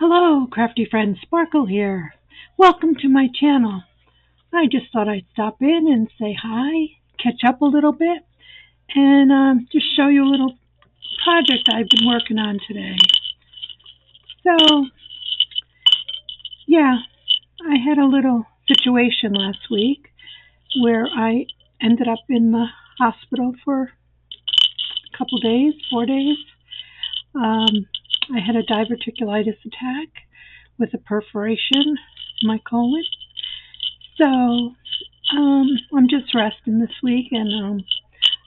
Hello, Crafty Friends, Sparkle here. Welcome to my channel. I just thought I'd stop in and say hi, catch up a little bit, and just show you a little project I've been working on today. So, yeah, I had a little situation last week where I ended up in the hospital for a couple days, 4 days. Um, I had a diverticulitis attack with a perforation in my colon. So I'm just resting this week, and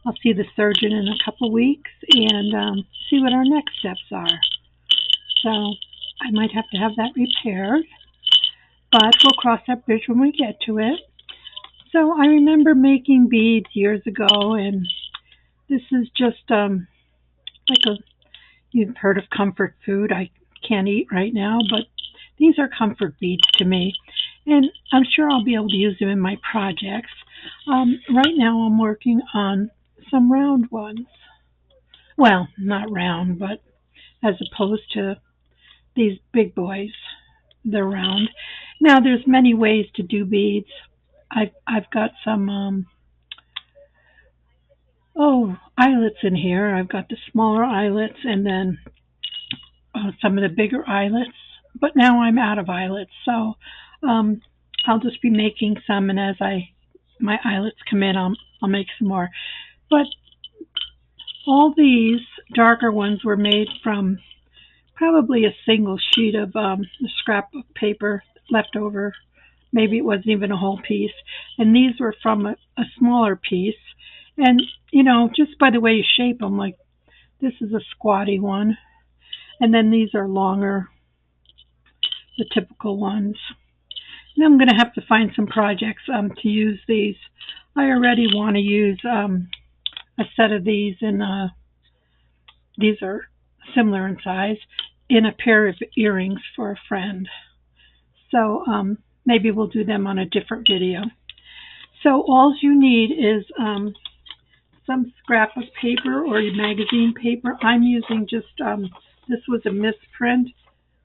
I'll see the surgeon in a couple weeks and see what our next steps are. So I might have to have that repaired, but we'll cross that bridge when we get to it. So I remember making beads years ago, and this is just like you've heard of comfort food. I can't eat right now, but these are comfort beads to me, and I'm sure I'll be able to use them in my projects. Right now I'm working on some round ones. Well, not round, but as opposed to these big boys, they're round. Now there's many ways to do beads. I've got some eyelets in here. I've got the smaller eyelets and then some of the bigger eyelets. But now I'm out of eyelets, so um, I'll just be making some, and as my eyelets come in, I'll make some more. But all these darker ones were made from probably a single sheet of a scrap of paper left over. Maybe it wasn't even a whole piece. And these were from a smaller piece. And, just by the way you shape them, like this is a squatty one. And then these are longer, the typical ones. And I'm going to have to find some projects to use these. I already want to use a set of these, and these are similar in size, in a pair of earrings for a friend. So maybe we'll do them on a different video. So all you need is some scrap of paper or magazine paper. I'm using just, this was a misprint,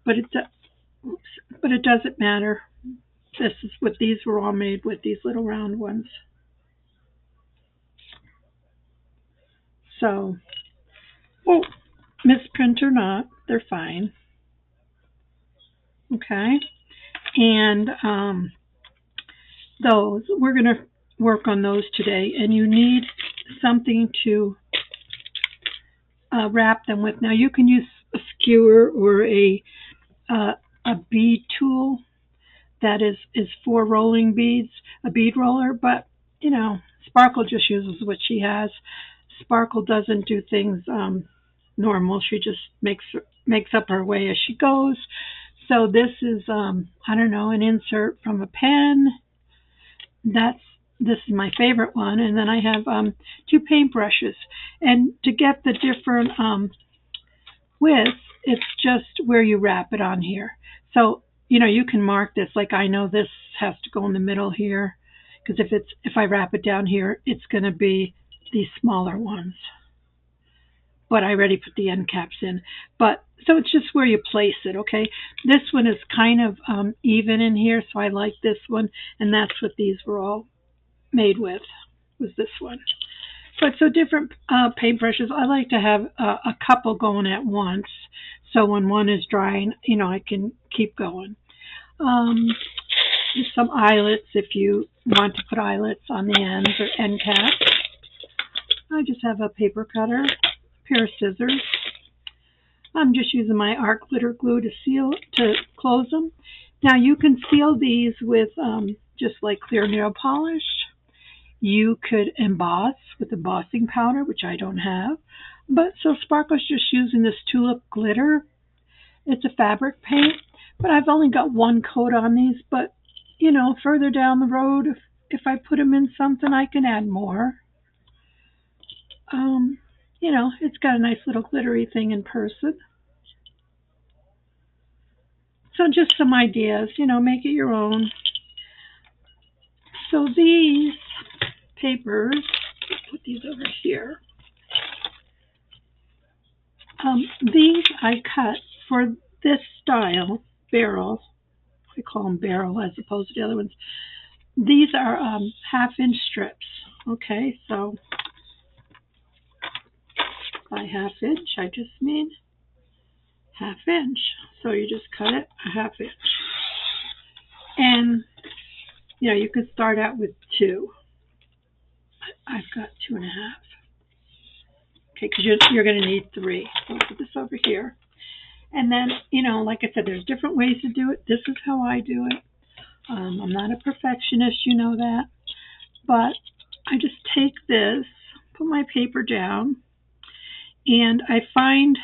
but it doesn't matter. This is what these were all made with, these little round ones. So, misprint or not, they're fine. Okay, and those, we're going to work on those today, and you need something to wrap them with. Now you can use a skewer or a bead tool that is for rolling beads, a bead roller, but Sparkle just uses what she has. Sparkle doesn't do things normal. She just makes up her way as she goes. So this is I don't know, an insert from a pen. This is my favorite one, and then I have two paintbrushes. And to get the different width, it's just where you wrap it on here. So you can mark this, like I know this has to go in the middle here, because if I wrap it down here, it's going to be these smaller ones. But I already put the end caps in. But so it's just where you place it, okay? This one is kind of even in here, so I like this one, and that's what these were all made with, was this one. But so different paintbrushes. I like to have a couple going at once, so when one is drying, I can keep going. Some eyelets if you want to put eyelets on the ends or end caps. I just have a paper cutter, a pair of scissors. I'm just using my art glitter glue to close them. Now you can seal these with just like clear nail polish. You could emboss with embossing powder, which I don't have. But so Sparkle's just using this tulip glitter. It's a fabric paint, but I've only got one coat on these. But, further down the road, if I put them in something, I can add more. It's got a nice little glittery thing in person. So just some ideas, make it your own. So these papers, put these over here. These I cut for this style, barrel, I call them barrel as opposed to the other ones, these are 1/2-inch strips. Okay, so by 1/2 inch, I just mean 1/2 inch. So you just cut it 1/2 inch. And, you know, you could start out with 2. I've got 2.5. Okay, because you're going to need 3. So I'll put this over here. And then, you know, like I said, there's different ways to do it. This is how I do it. I'm not a perfectionist, you know that. But I just take this, put my paper down, and I find,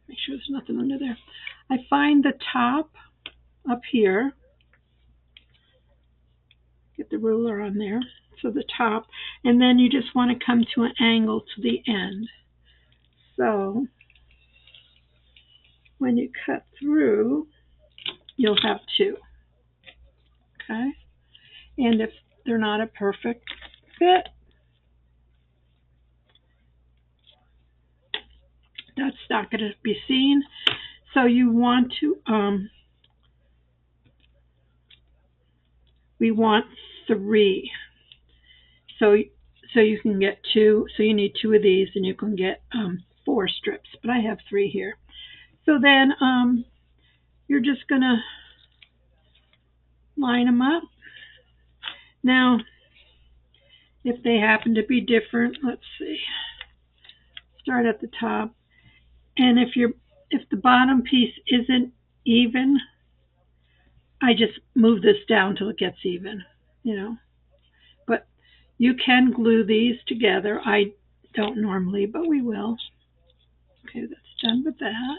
make sure there's nothing under there. I find the top up here. Get the ruler on there. So the top, and then you just want to come to an angle to the end. So when you cut through, you'll have 2. Okay? And if they're not a perfect fit, that's not going to be seen. So you want to, we want 3. So you can get 2. So you need 2 of these, and you can get 4 strips. But I have 3 here. So then you're just going to line them up. Now, if they happen to be different, let's see. Start at the top, and if the bottom piece isn't even, I just move this down till it gets even, you know. But you can glue these together. I don't normally, but we will. Okay, that's done with that.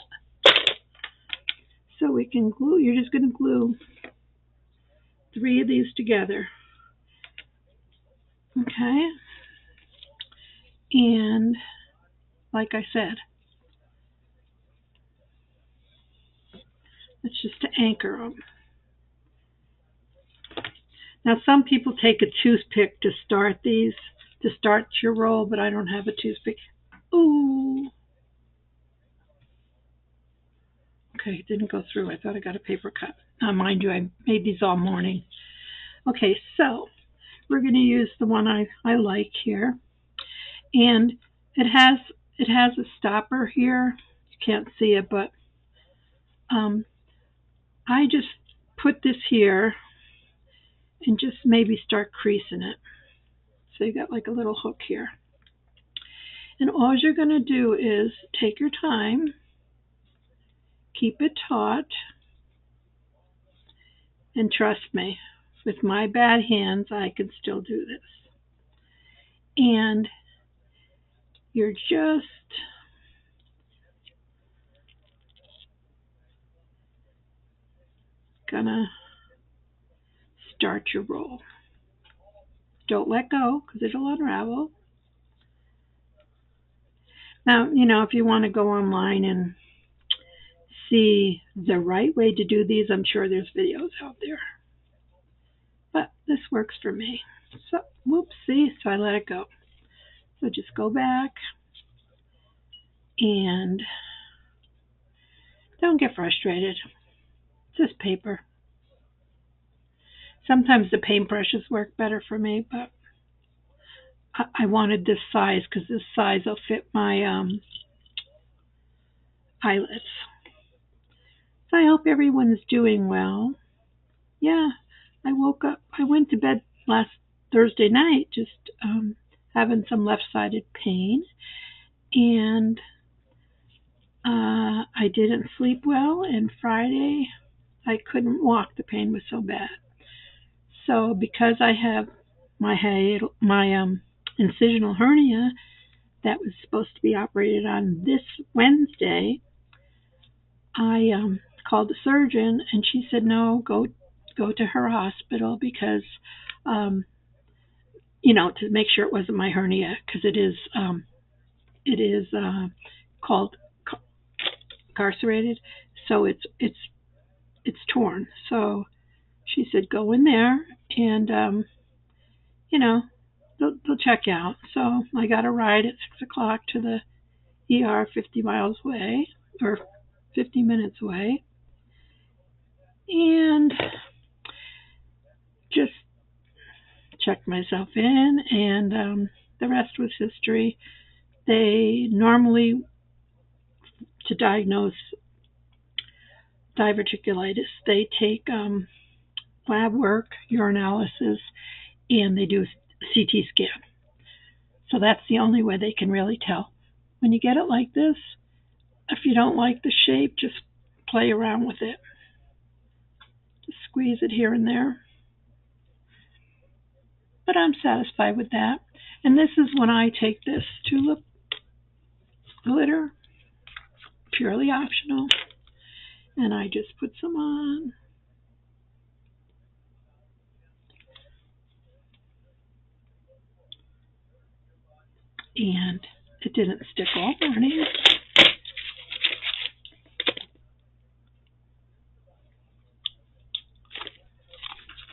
So we can glue. You're just going to glue 3 of these together. Okay. And like I said, it's just to anchor them. Now, some people take a toothpick to start these, to start your roll, but I don't have a toothpick. Ooh. Okay, it didn't go through. I thought I got a paper cut. Mind you, I made these all morning. Okay, so we're going to use the one I like here. And it has a stopper here. You can't see it, but I just put this here and just maybe start creasing it. So you got like a little hook here. And all you're going to do is take your time, keep it taut, and trust me, with my bad hands, I can still do this. And you're just gonna start your roll. Don't let go, because it'll unravel. Now, you know, if you want to go online and see the right way to do these, I'm sure there's videos out there. But this works for me. So, whoopsie, so I let it go. So just go back and don't get frustrated. It's just paper. Sometimes the paintbrushes work better for me, but I wanted this size because this size will fit my eyelets. So I hope everyone's doing well. Yeah, I woke up. I went to bed last Thursday night just having some left-sided pain, and I didn't sleep well, and Friday I couldn't walk. The pain was so bad. So because I have my incisional hernia that was supposed to be operated on this Wednesday, I called the surgeon, and she said, no, go to her hospital because, you know, to make sure it wasn't my hernia, because it is called carcerated, so it's torn. So she said, go in there, and you know, they'll check you out. So I got a ride at 6 o'clock to the ER 50 miles away, or 20 minutes away. And just checked myself in, and the rest was history. They normally, to diagnose diverticulitis, they take lab work, urinalysis, and they do a CT scan. So that's the only way they can really tell. When you get it like this, if you don't like the shape, just play around with it. Just squeeze it here and there. But I'm satisfied with that. And this is when I take this tulip glitter, purely optional, and I just put some on. And it didn't stick all morning.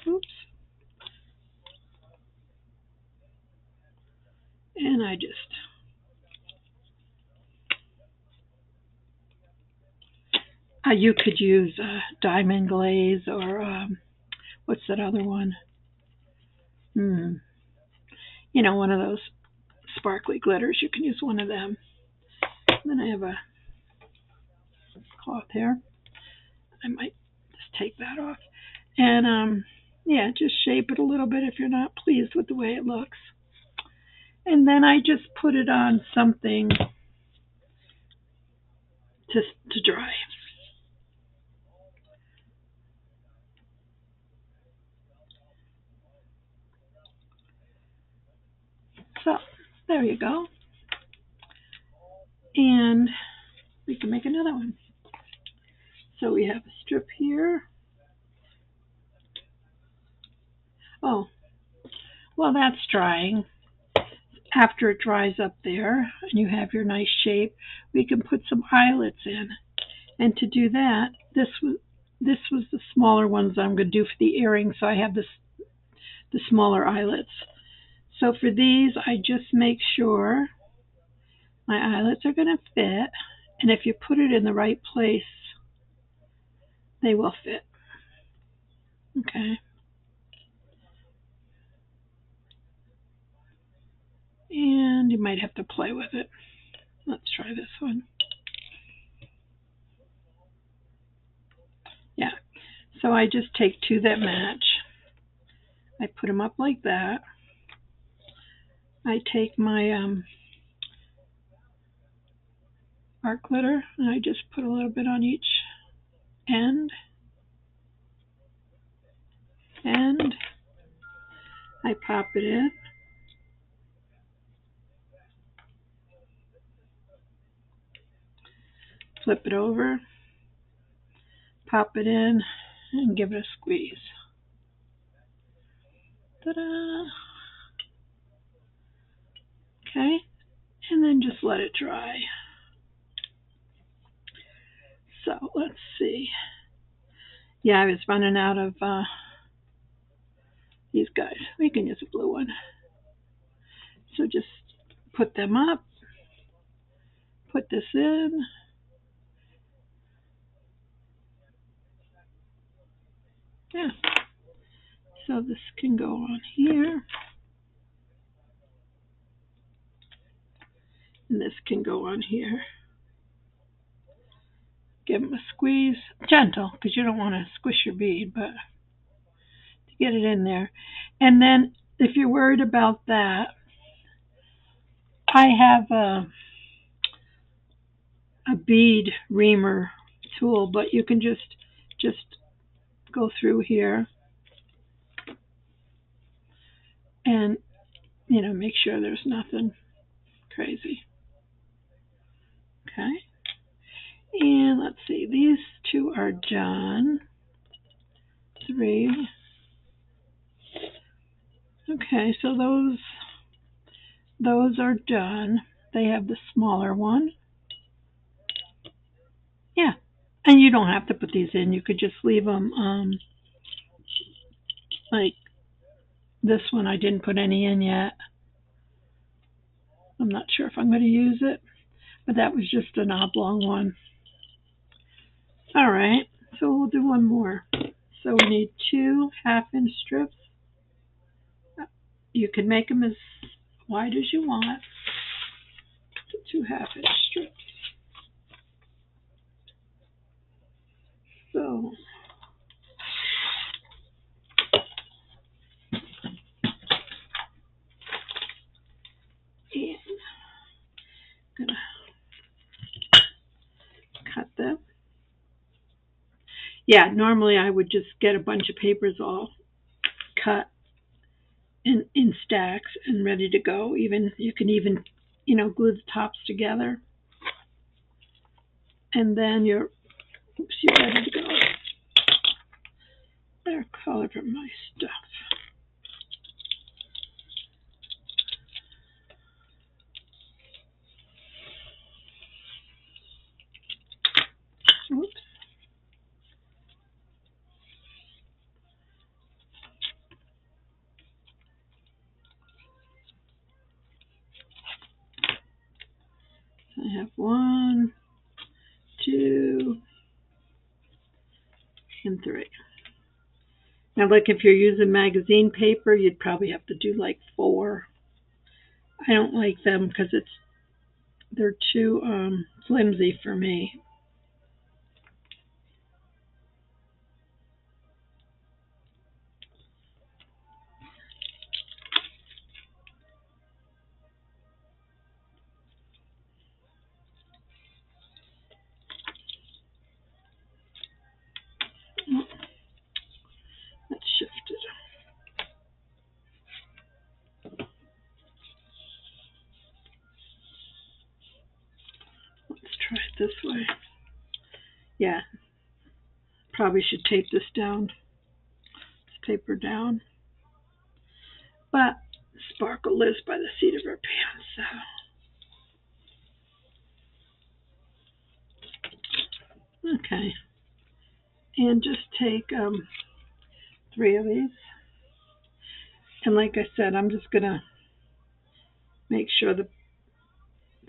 Oops. And I just you could use diamond glaze or what's that other one? You know, one of those sparkly glitters. You can use one of them. And then I have a cloth here. I might just take that off. And yeah, just shape it a little bit if you're not pleased with the way it looks. And then I just put it on something to dry. So there you go. And we can make another one. So we have a strip here. Oh, well, that's drying. After it dries up there and you have your nice shape, we can put some eyelets in. And to do that, this was the smaller ones I'm going to do for the earrings, so I have the smaller eyelets. So for these, I just make sure my eyelets are going to fit, and if you put it in the right place, they will fit. Okay. And you might have to play with it. Let's try this one. Yeah. So I just take two that match. I put them up like that. I take my art glitter and I just put a little bit on each end. And I pop it in. Flip it over. Pop it in and give it a squeeze. Ta-da! Okay, and then just let it dry. So let's see. Yeah, I was running out of these guys. We can use a blue one. So just put them up. Put this in. Yeah. So this can go on here. And this can go on here. Give them a squeeze. Gentle, because you don't want to squish your bead, but to get it in there. And then if you're worried about that, I have a bead reamer tool, but you can just go through here and, you know, make sure there's nothing crazy. Okay. And let's see, these two are done. 3. Okay, so those are done. They have the smaller one. Yeah, and you don't have to put these in. You could just leave them like this one. I didn't put any in yet. I'm not sure if I'm going to use it, but that was just an oblong one. All right, so we'll do one more. So we need 2 half-inch strips. You can make them as wide as you want. So 2 half-inch strips. So and I'm gonna cut them. Yeah, normally I would just get a bunch of papers all cut in stacks and ready to go. Even you can even glue the tops together, and then you're ready to go. Better color for my stuff. Oops. I have 1, 2, and 3. Now, look, if you're using magazine paper, you'd probably have to do like 4. I don't like them because they're too flimsy for me. Oh, let's shift it. Let's try it this way. Yeah, probably should tape this down. Let's taper down. But Sparkle lives by the seat of her pants, so. Okay. And just take 3 of these. And like I said, I'm just going to make sure the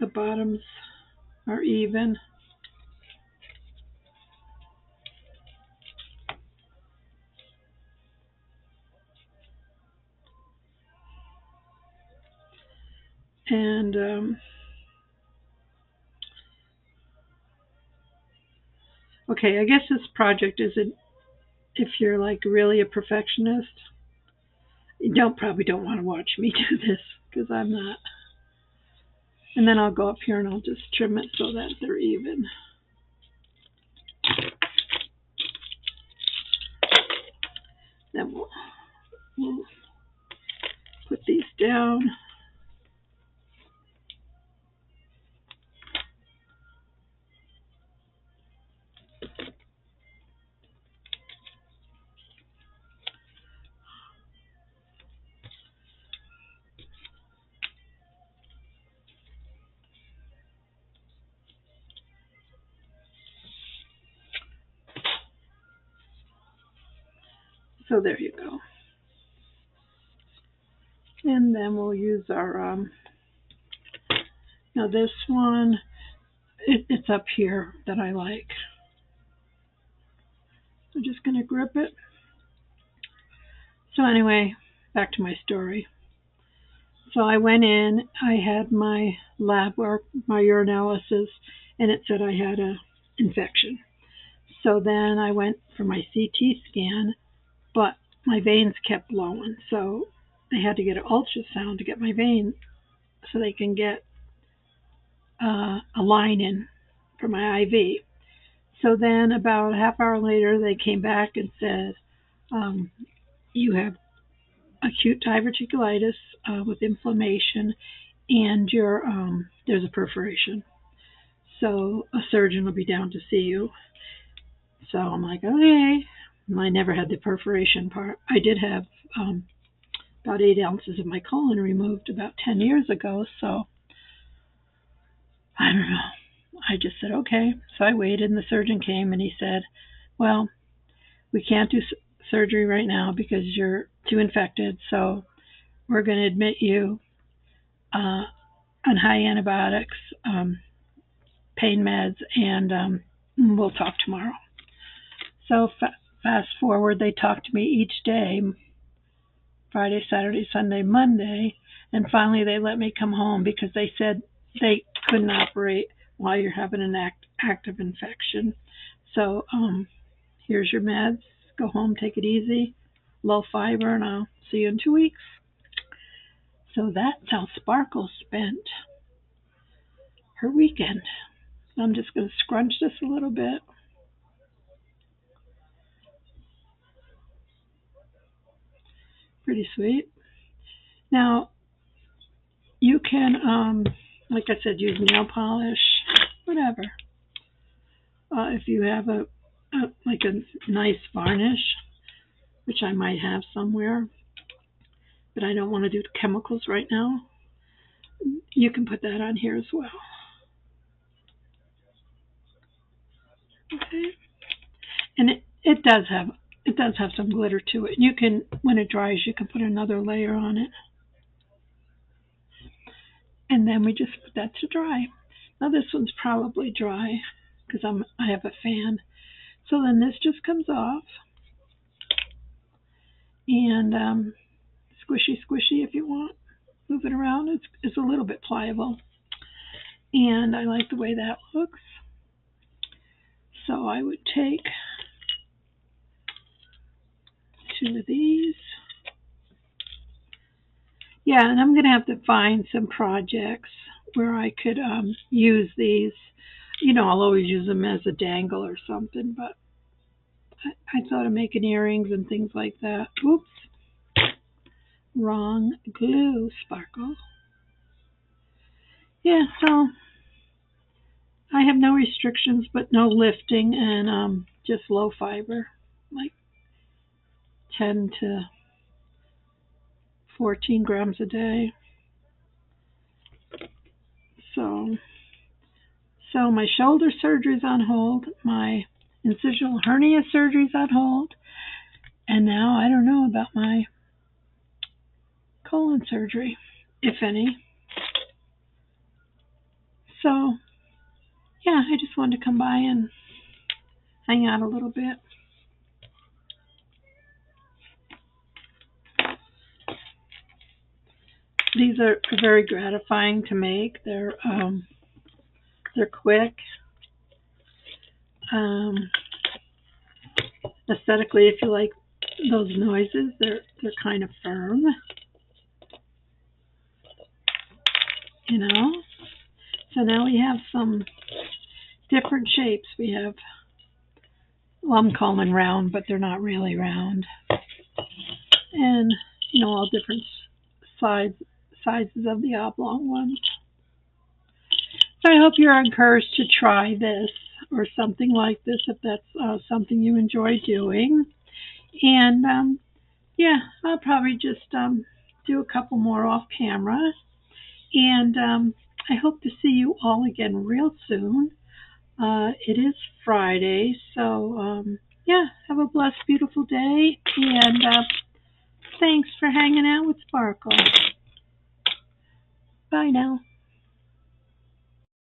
bottoms are even. And okay, I guess this project isn't, if you're like really a perfectionist, you probably don't want to watch me do this because I'm not. And then I'll go up here and I'll just trim it so that they're even. Then we'll put these down. So there you go. And then we'll use our, now this one, it's up here that I like. I'm just going to grip it. So anyway, back to my story. So I went in, I had my lab work, my urinalysis, and it said I had an infection. So then I went for my CT scan, but my veins kept blowing. So they had to get an ultrasound to get my vein so they can get a line in for my IV. So then about a half hour later, they came back and said, you have acute diverticulitis with inflammation, and there's a perforation. So a surgeon will be down to see you. So I'm like, okay. I never had the perforation part. I did have about 8 ounces of my colon removed about 10 years ago. So I don't know. I just said, okay. So I waited, and the surgeon came, and he said, well, we can't do surgery right now because you're too infected. So we're going to admit you on high antibiotics, pain meds, and we'll talk tomorrow. So fast forward, they talked to me each day, Friday, Saturday, Sunday, Monday, and finally they let me come home because they said they couldn't operate while you're having an active infection. So here's your meds. Go home, take it easy, low fiber, and I'll see you in 2 weeks. So that's how Sparkle spent her weekend. I'm just going to scrunch this a little bit. Pretty sweet. Now, you can, like I said, use nail polish, whatever. If you have like a nice varnish, which I might have somewhere, but I don't want to do chemicals right now, you can put that on here as well. Okay, and it does have some glitter to it. You can, when it dries, you can put another layer on it, and then we just put that to dry. Now this one's probably dry because I have a fan. So then this just comes off, and squishy if you want. Move it around. It's a little bit pliable, and I like the way that looks. So I would take 2 of these. Yeah, and I'm going to have to find some projects where I could use these. You know, I'll always use them as a dangle or something, but I thought of making earrings and things like that. Oops. Wrong glue, Sparkle. Yeah, so I have no restrictions, but no lifting, and just low fiber, like 10 to 14 grams a day. So my shoulder surgery's on hold, my incisional hernia surgery's on hold, and now I don't know about my colon surgery, if any. So, yeah, I just wanted to come by and hang out a little bit. These are very gratifying to make. They're quick. Aesthetically, if you like those noises, they're kind of firm. You know. So now we have some different shapes. We have, well, I'm calling them round, but they're not really round. And, you know, all different sizes of the oblong ones. So I hope you're encouraged to try this or something like this if that's something you enjoy doing. And, yeah, I'll probably just do a couple more off camera. And I hope to see you all again real soon. It is Friday, so yeah, have a blessed, beautiful day, and thanks for hanging out with Sparkle. Bye now.